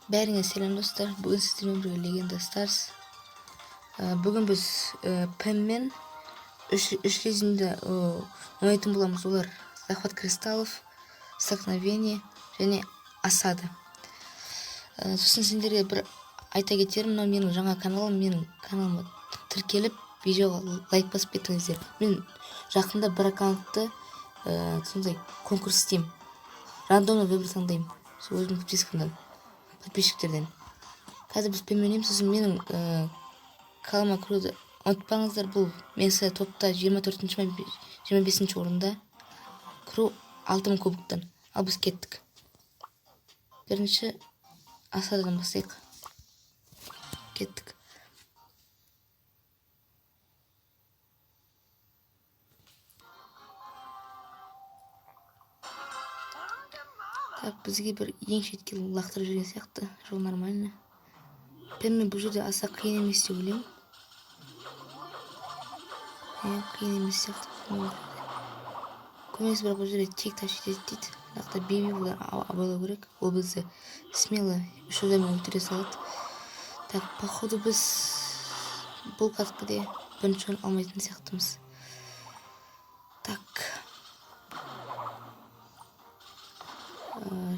Бәріңе сәлем достар. Бүгін сіздермен бірге Легенда Старс. Бүгін біз Пэммен үш кезінде ойнайтын боламыз. Олар Захват Кристаллов, Столкновение және Осада. Сосын сендерге бір айта кетерім, мынау менің жаңа каналым. Менің каналыма тіркеліп, видеоға лайк басып кетіңіздер. Мен жақында бір аккаунтты сондай конкурс істеймін. Рандомно выбір таңдаймын. Сол өзімнің подписчиктерден. Қазір біз Пэммен ойнаймыз. Сосын менің каналыма кіруді ұмытпаңыздар. Бұл мен сізді топта 24-25 орында. Кіру 6000 кубоктан. Ал біз кеттік. Бірінші Осададан бастайық. Кеттік. Так, бізге бір ең шетке лақтырып жүрген сияқты. Жол нормально. Пэммен бұл жерде аса қиын емес деп ойлаймын. Қиын емес сияқты. Көмес бірақ бұл жерде тек ташит етеді дейді. Нақты бейби бұлар абайлау керек. Ол бізді смело үш адаммен өлтіре салады. Так, походу біз бұл каткіде бірінші орын алмайтын сияқтымыз. Так.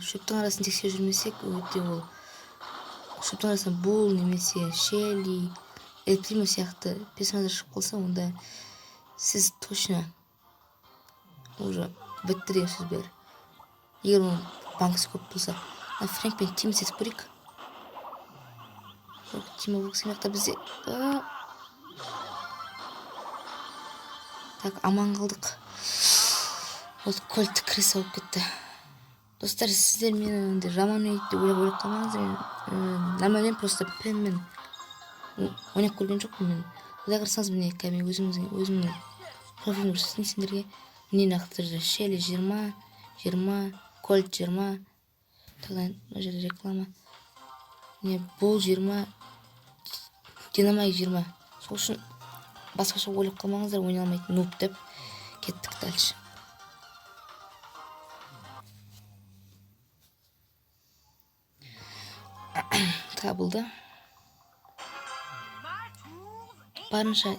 Шөптің арасын тексеріп жүрмесек, өте ол шөптің арасынан бұл немесе Шелли, Эльпримо сияқты персонаждар шығып қалса, онда сіз точно уже бітті деген сөз бер. Егер оның банкасы көп болса. Фрэнк пен Тим сетіп көрейік. Тима бұл кісімекта бізде. Так, аман қалдық. Ол Кольт крыс ауып кетті. Достар, сіздер мені жаман ойды ойлап қалмаңыздар. Нормально просто Пэммен ойнап көрген жоқпын мен. Құдай қарсаңыз міне кәме өзімнің профилімді көрсетейін сендерге. Міне нақты Шелли 20, Кольт 20. Мына жерде реклама. Міне бұл 20, Динамайк 20. Сол үшін басқаша ойлап қалмаңыздар, ойнай алмайтын нуб деп кеттік дальше. Табылды. Барынша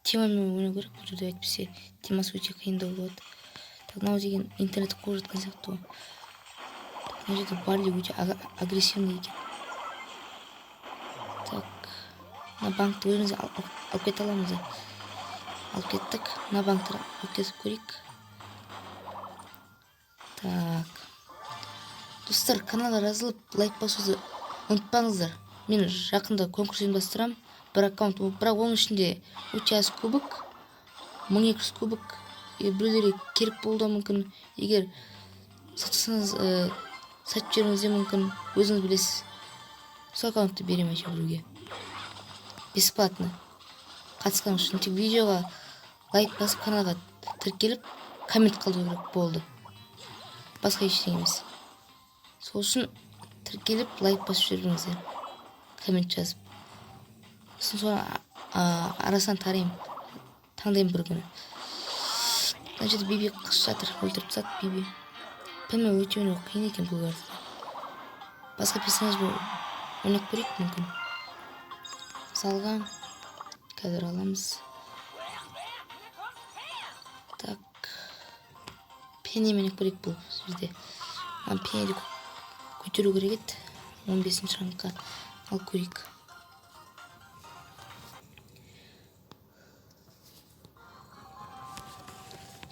Тимамен ойнау керек. Бұл жерде әйтпесе Тимасы өте қиындау болады. Так, мынау деген интернетті қуып жатқан сияқты ғой. Мына жерде Барли өте агрессивный екен. Так, мына банкты өзімізге алып кете аламыз. Алып кеттік. Мына банктар алып кетіп көрейік. Так. Достар, каналға жазылып, лайк басуды ұмытпаңыздар. Мен жақында конкурс ұйымдастырамын. Бір аккаунт, бірақ оның ішінде өте аз кубок, 1200 кубок. Біреулерге керек болуы мүмкін. Егер сатсаңыз, сатып жіберіңіз де мүмкін. Өзіңіз білесіз. Сол аккаунтты беремін біреуге. Бесплатно. Қатысқан үшін тек видеоға лайк басып, каналға тіркеліп, коммент қалдыру керек болды. Басқа ештеңе емес. Сол үшін тіркеліп, лайк басып жүріңіздер. Коммент жазып. Сосын арасынан таңдайым бір күні. Мына жерде Биби қыз жатыр, өлтіріп тастады Биби. Пэммен өте ойнау қиын екен бұл картада. Басқа персонажбен ойнап көрейік мүмкін. Мысалға қазір аламыз. Так. Пеннимен ойнап көрейік бұл жерде. Пенниді көтеру керек еді. 15-ші рангқа ал көрейік.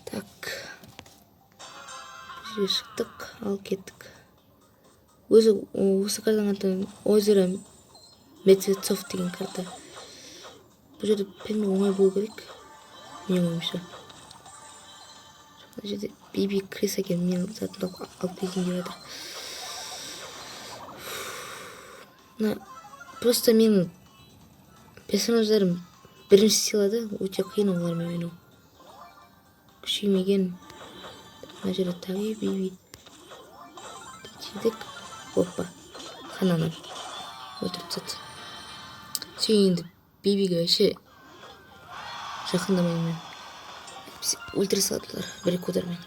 Так. Біз шықтық, ал кеттік. Осы картаның аты Озеро Мертвецов деген карта. Бұл жерде Пэммен оңай болу керек. Менің ойымша. Бұл жерде Биби крыс екен, мен затымды алып кетейін деп жатыр. Просто менің персонаждарым бірінші сыйлады, өте қиын олармен ойнау. Күшеймеген. Мына жерде тағы Биби. Тедік. Опа. Хананан. Өлтіріп тастады. Сен енді Бибиге вообще жақындамаймын. Өлтіре салады олар бір-екі удармен.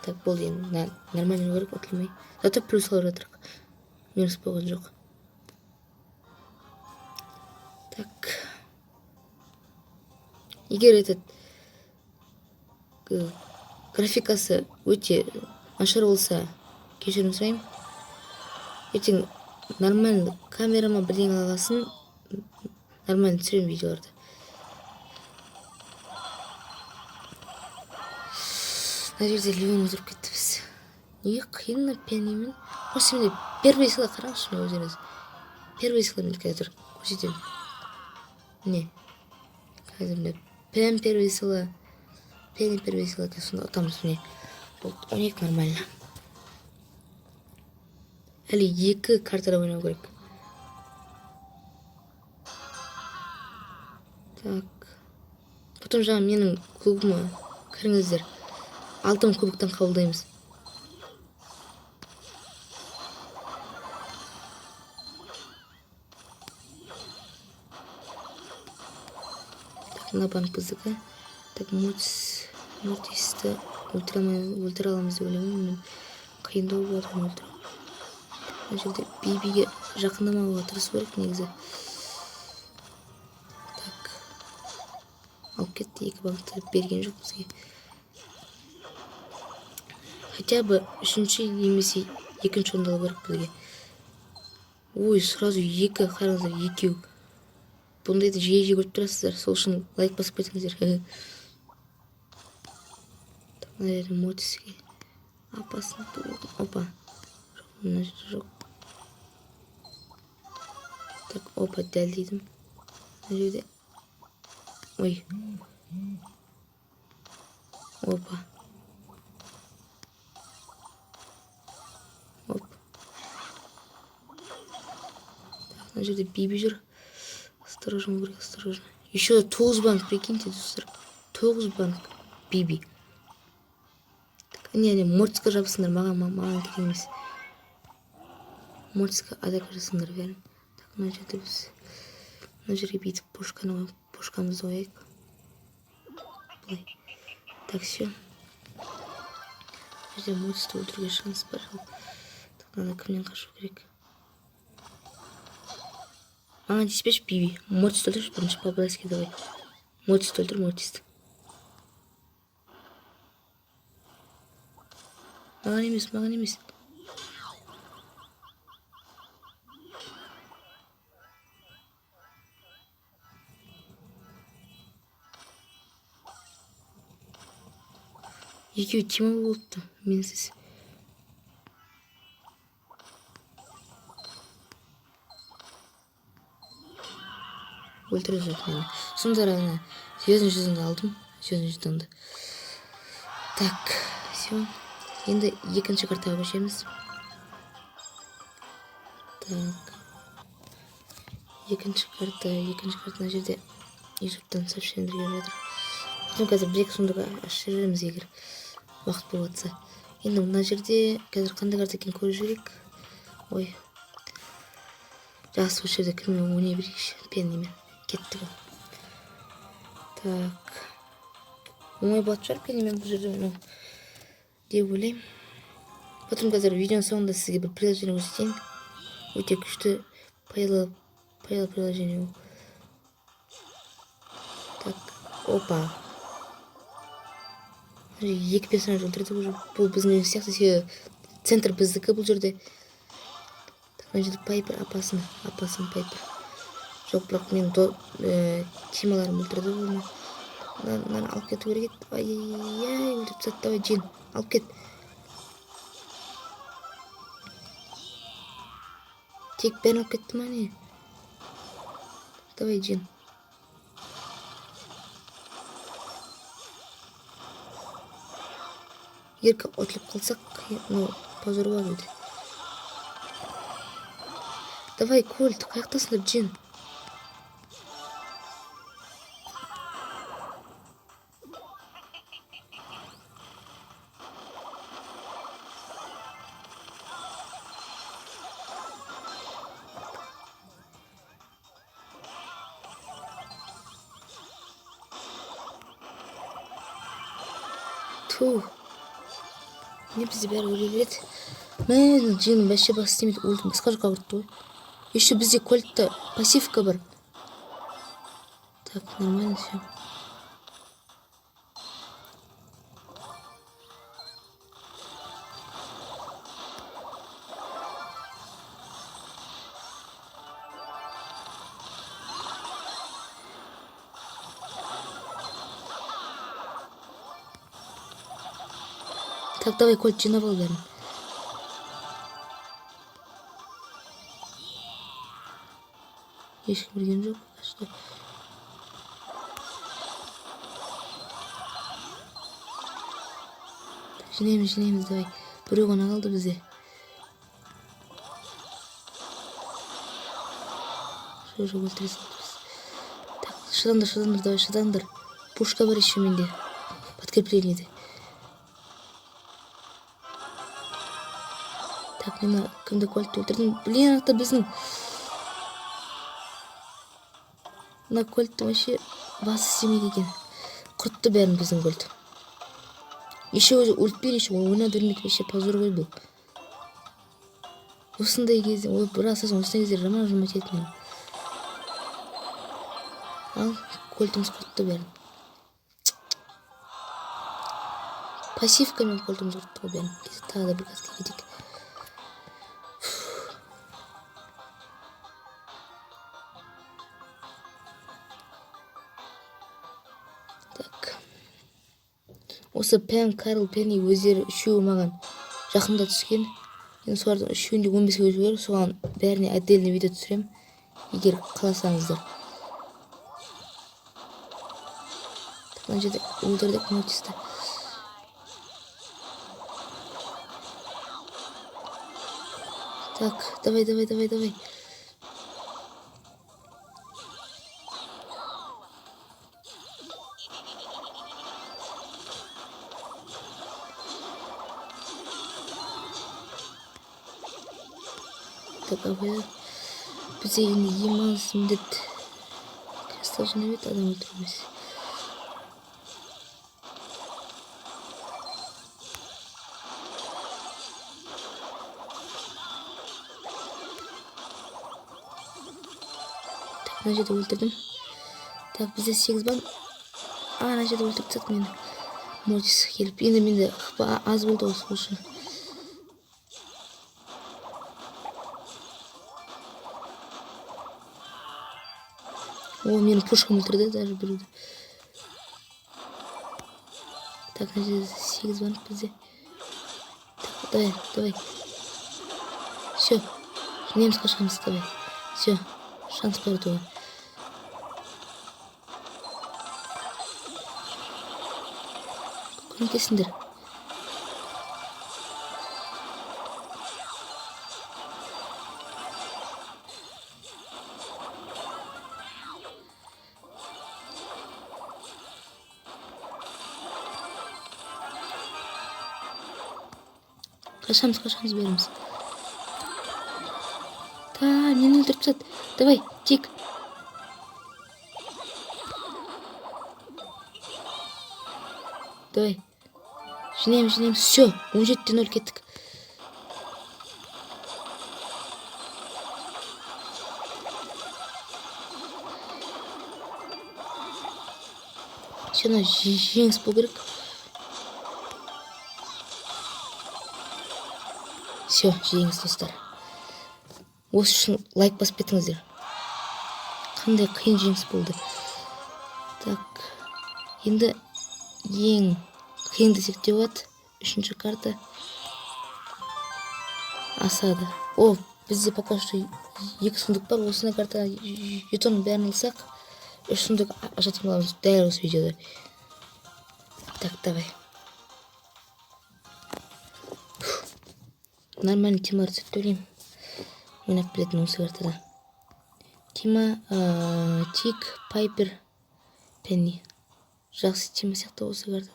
Так, болды енді. Нормально көріп өтілмей. Зато плюс алып жатырық. минус болған жоқ. Так. Егер этот графикасы өте нашар болса, кешірім сұраймын. Ертең нормальный камерама бірдеңе алғасын, нормально түсірем видеоларды. Мына жерде Леон отырып кетті біз. Неге қиын пианимен? Осы менде первый сыйлы қараңызшы, мен өзіңіз. Первый сыйлы мен қазір көрсетемін. Не? Қазір мен прям первый сыйлы. Пиани первый сыйлы, сонда ұтамыз міне. 12 нормально. Әлі 2 картада ойнау керек. Так. Потом жаңа менің клубыма кіріңіздер. 6 кубоктан қабылдаймыз. Так, мына банк біздікі. Так, мортисті өлтіре аламыз деп ойлаймын. Мен қиындау болады өлтіру. Мына жерде бибиге жақындамауға тырысу керек негізі. Так. Алып кетті, 2 банкты берген жоқ бізге. Хотя бы 3-ші немесе 2-ші орындалу керек бізге. Ой, сразу 2, қараңыздар, 2. Бұндайды жиі көріп тұрасыздар, сол үшін лайк басып кетіңіздер. Так, мына жерде мотиске опасно. Опа. Мына жерде жоқ. Так, опа, дәл дейдім. Мына жерде. Ой. Опа. Оп. Так, мына жерде биби жүр. Осторожно, говорю, осторожно. Еще 9 банк, прикиньте, достар. 9 банк. Биби. Так, не, мортисқа жабысыңдар, маған керек емес. Мортисқа атака жасыңдар, бәрін. Так, мына жерде біз. Мына жерге бүйтіп пушкамызды қояйық. Былай. Так, все. Мына жерде мортисті өлтіруге шанс бар. Так, надо кімнен қашу керек. Маған тиіспеші биби. Мортисті өлтірші, бірінші по-блайски давай. Мортисті өлтір, мортисті. Маған емес. Екеуі тима болыпты, менсіз. Өлтіріп жатыр мені. Сонда ана звездный жетонды алдым. Звездный жетонды. Так, все. Енді 2-ші картаға көшеміз. Так. 2-ші карта мына жерде ютубтан сообщение беріп жатыр. Потом қазір 1-2 сундық ашып жібереміз егер уақыт болып жатса. Енді мына жерде қазір қандай карта екенін көріп жіберейік. Ой. Жақсы, осы жерде кіммен ойнай берейікші, пианимен. Кеттік. Так. Оңай болады шығар пианимен бұл жерде ойнау деп ойлаймын. Потом қазір видеоның соңында сізге бір приложение көрсетейін. Өте күшті пайдалы приложение ол. Так, опа. 2 персонаж өлтірді уже. Бұл біздің сияқты центр біздікі бұл жерде. Так, мына жерде Пайпер опасын Пайпер. Жоқ, бірақ мен темаларым өлтірді оны. Мынаны алып кету керек еді. Ай-яй-яй, өлтіріп тастады. Давай, Джин, алып кет. Тек бәрін алып кетті ма не? Давай, Джин. Егер ұтылып қалсақ, позор бар еді. Давай, Кольт, қаяқтасыңдар, Джин. Ту. Не бізде бәрі өле береді. Мен жиын вообще бас істемейді, өлдім, басқа жаққа құртты ғой. Еще бізде кольтта пассивка бар. Так, нормально все. Так, давай кольт жинап ал бәрін. Ешкім білген жоқ. Что? Жинаймыз, давай. Біреу ғана қалды бізде. Жоқ, өлтіресің. Так, шыдаңдар, давай, шыдаңдар. Пушка бар еще менде. Подкрепленияде. Так, мен кімді кольтты өлтірдім? Блин, это біздің. Мына кольтты вообще басы істемейді екен. Құртты бәрін біздің кольт. Еще өзі өлтпейді, еще ойнап бермейді, вообще позор ғой бұл. Осындай кезде, ой, біраз осындай кезде жаман ететін. Ал, кольтымыз құртты бәрін. Пассивкамен кольтымыз құртты ғой бәрін. Тағы да бір газға кетейік. Так. Осы Пэм, Карл, Пенни өздері үшеуі маған жақында түскен. Енді солардың үшеуінде 15-ге өшігер, соған бәріне отдельный видео түсірем, егер қаласаңыздар. Так, мына жерде өлтірдік Мортисті. Так, давай. Так, абайлар. Бізде енді ең маңызды міндет кристалл жинап еді, адам өлтіру емес. Так, мына жерде өлтірдім. Так, бізде 8 бар. Ана жерде өлтіріп тастады мені. Мортис келіп. Енді менде аз болды осы үшін. О, мені пушкам өлтірді даже біреуді. Так, мына жерде 8 бар бізде. Так, давай. Все. Жинаймызға шанс, давай. Все. Шанс бар туға. Көмектесіңдер. Қашамыз береміз. Мені өлтіріп тастады. Давай, тек. Давай. Жинаймыз. Все, 17-0 кеттік. Все, жеңіс болу керек. Все, жеңіс достар. Осы үшін лайк басып кетіңіздер. Қандай қиын жеңіс болды. Так, енді ең қиын десек те болады. 3-ші карта. Асада. О, бізде пока что 2 сундук бар. Осындай карта жетон бәрін алсақ, 3 сундук ашатын боламыз дәл осы видеода. Так, давай. Нормально Тимар сөйтіп ойлаймын. Ойнап білетін осы картада. Тима, Тик, Пайпер, Пенни. Жақсы Тима сияқты осы картада.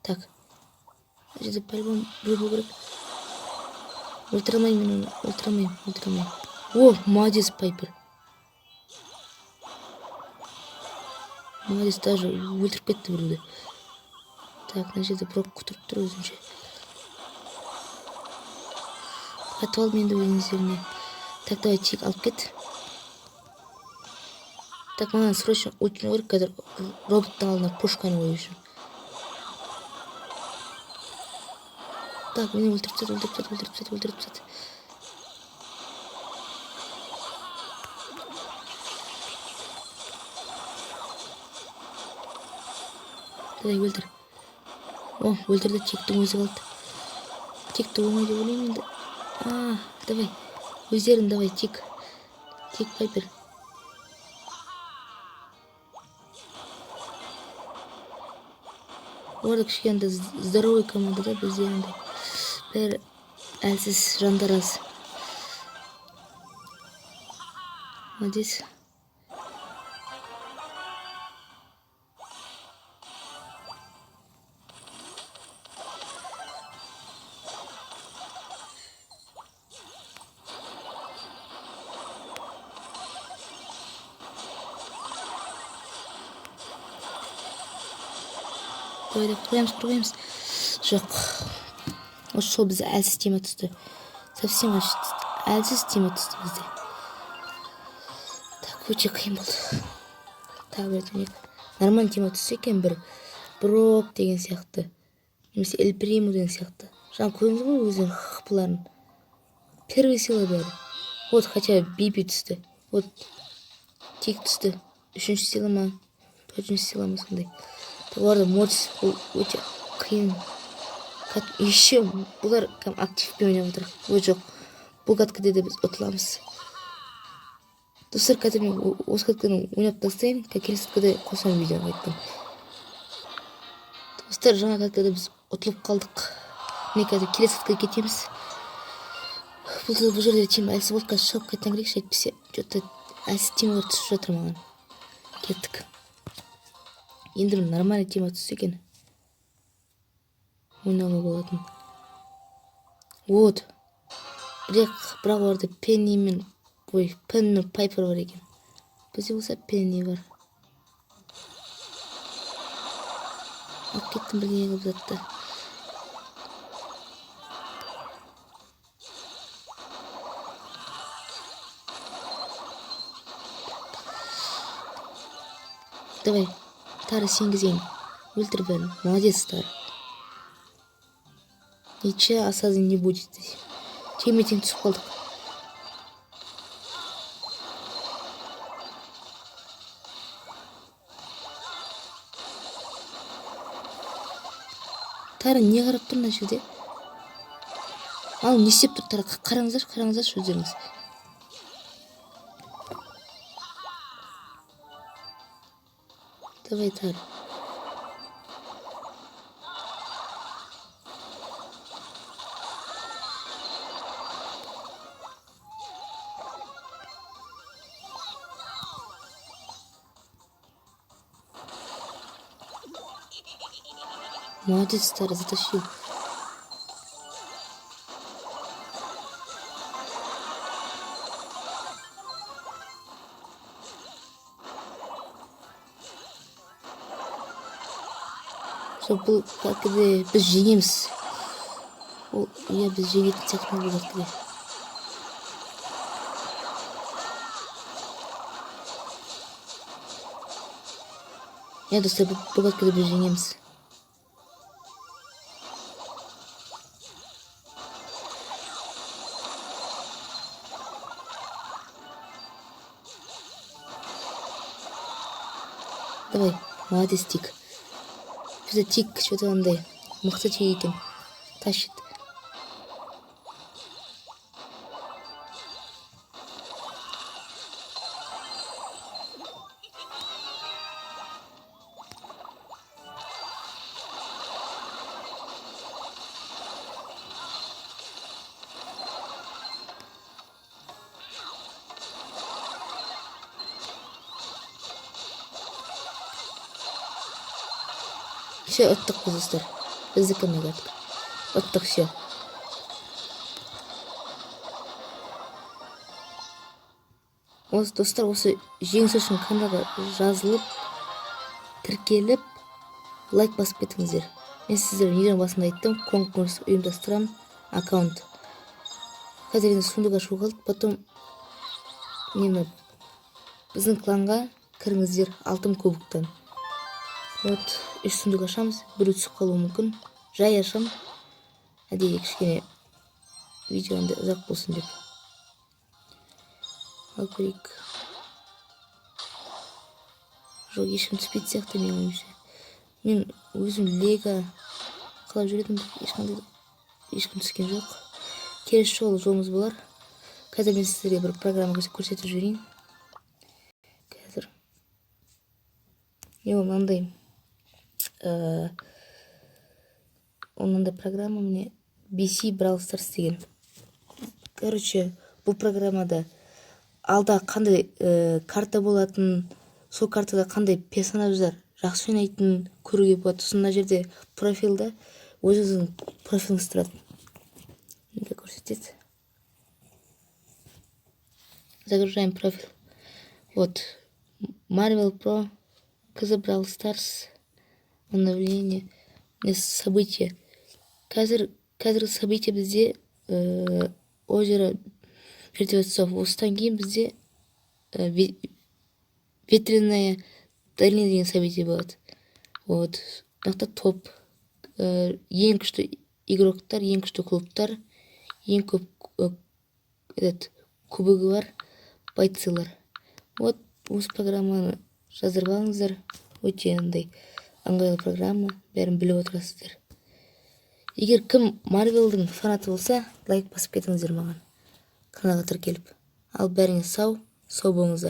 Так. Жерде по-любому біреу болу керек. Өлтірамайым. О, молодец Пайпер. Молодец, даже өлтіріп кетті біреуді. Так, мына жерде Брок күтіріп тұр өзінше. Қайтып ал менде өздеріне. Так, давай чек алып кет. Так, маған срочно очень керек қазір роботтың алдына пушканы қою үшін. Так, мені өлтіріп тастады. Давай өлтір. О, өлтірді, чектің өзі қалды. Чекті оңай деп ойлаймын енді. Давай. Өздерің давай, чек. Чек Пайпер. Олар кішкентай здоровый команда да, бізде енді. Бәрі әлсіз жандар аз. Молодец. Давай, қорғаймыз. Жоқ. Осы сол бізде әлсіз тема түсті. Совсем әлсіз тема түсті бізде. Так, өте қиын болды. Тағы бір демек. Нормальный тема түссе екен бір Брок деген сияқты. Немесе Эль Примо деген сияқты. Жаңа көрдіңіз ғой өзінің хпыларын. Первый сила бәрі. Вот хотя Биби түсті. Вот Тик түсті. Үшінші сила ма? Төртінші сила ма сондай. Оларда модс өте қиын. Еще бұлар активпен ойнап отыр. Ой жоқ. Бұл каткіде де біз ұтыламыз. Достар, қазір мен осы каткіні ойнап тастайын. Келесі каткіде қосам видеоға айттым. Достар, жаңа каткіде біз ұтылып қалдық. Мен қазір келесі каткіге кетеміз. Бұл жерде тем әлсіз болды. Қазір шығып қайтан керекші әйтпесе. Жөтті әлсіз темалар түсіп жатыр маған. Кеттік. Енді бір нормальный тема түссе екен. Ойнауға болатын. Вот. Бірақ оларда Пенни мен Пайпер бар екен. Бізде болса Пенни бар. Алып кеттім бірдеңе қылып затты. Давай. Тары сенгізейін. Өлтір бәрін. Молодец, Тары. Ничего осады не будет здесь. Тең түсіп қалдық. Тары не қарап тұр мына жерде? Ал не істеп тұр Тары? Қараңыздаршы өздеріңіз. Давай, Тары. Молодец, Тары, затащил. Бұл кәкіде біз жеңеміз. Біз жеңетін сияқты бұл кәкіде. Достар, бұл кәкіде біз жеңеміз. Давай, молодец, Тик. Бізде Тик что-то андай мықты тек екен. Тащит. Все, ұттық біз достар. Біздікі нагадка. Ұттық все. Осы достар, осы жеңіс үшін каналға жазылып, тіркеліп, лайк басып кетіңіздер. Мен сіздер видеоның басында айттым, конкурс ұйымдастырамын, аккаунт. Қазір енді сундук ашу қалды. Потом нені біздің кланға кіріңіздер 6 кубоктан. Вот 3 сундук ашамыз. Біреу түсіп қалуы мүмкін. Жай ашам. Әдейі кішкене видеоны ұзақ болсын деп. Ал көрейік. Жоқ, ешкім түспейді сияқты менің ойымша. Мен өзім лего қалап жүретінмін, ешкім түскен жоқ. Келесі жолы жолымыз болар. Қазір мен сіздерге бір программа көрсетіп жіберейін. Қазір ол мынандай программа міне BC Brawl Stars деген. Короче, бұл программада алда қандай карта болатын, сол картада қандай персонаждар жақсы ойнайтынын көруге болады. Мына жерде профилда өзіңіздің профиліңіз тұрады. Неге көрсетеді? Загружаем профиль. Вот. Marvel Pro, КЗ Brawl Stars, обновление, события. Қазіргі события бізде озеро мертвецов. Осыдан кейін бізде ветреная долина деген события болады. Вот. Мынақта топ. Ең күшті игроктар, ең күшті клубтар, ең көп кубогы бар бойцылар. Вот осы программаны жаздырып алыңыздар. Өте ыңғайлы программа, бәрін біліп отырасыздар. Егер кім Марвелдің фанаты болса, лайк басып кетіңіздер маған. Каналға тіркеліп. Ал бәріңіз сау болыңыздар.